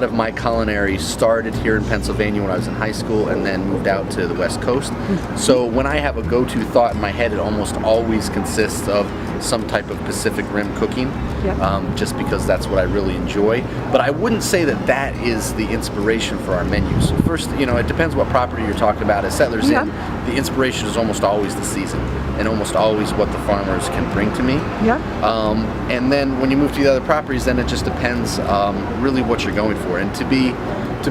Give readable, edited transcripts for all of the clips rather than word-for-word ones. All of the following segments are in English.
lot of my culinary started here in Pennsylvania when I was in high school and then moved out to the West Coast. So when I have a go-to thought in my head, it almost always consists of some type of Pacific Rim cooking, just because that's what I really enjoy. But I wouldn't say that that is the inspiration for our menus. So first, it depends what property you're talking about. At Settlers Inn, the inspiration is almost always the season and almost always what the farmers can bring to me. And then when you move to the other properties, then it just depends really what you're going for. And to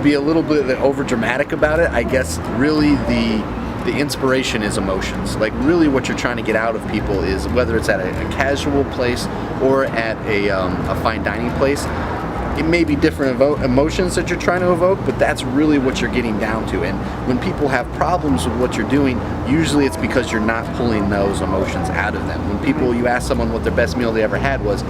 be a little bit over dramatic about it, I guess really the inspiration is emotions. Like really what you're trying to get out of people is, whether it's at a casual place or at a fine dining place, it may be different emotions that you're trying to evoke, but that's really what you're getting down to. And when people have problems with what you're doing, usually it's because you're not pulling those emotions out of them. When you ask someone what their best meal they ever had was,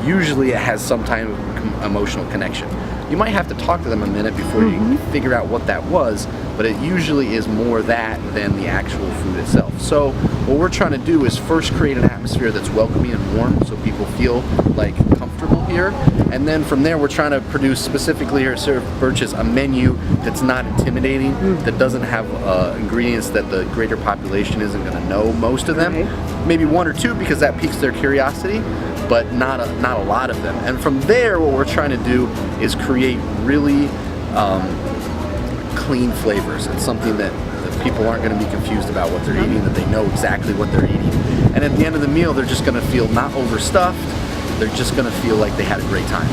usually it has some type of emotional connection. You might have to talk to them a minute before you figure out what that was, but it usually is more that than the actual food itself. So what we're trying to do is first create an atmosphere that's welcoming and warm so people feel like comfortable here. And then from there we're trying to produce specifically here at Birches a menu that's not intimidating, that doesn't have ingredients that the greater population isn't going to know most of them. Maybe one or two because that piques their curiosity, but not a lot of them. And from there what we're trying to do is create really clean flavors. It's something that people aren't going to be confused about what they're eating, that they know exactly what they're eating. And at the end of the meal they're just going to feel not overstuffed, they're just going to feel like they had a great time.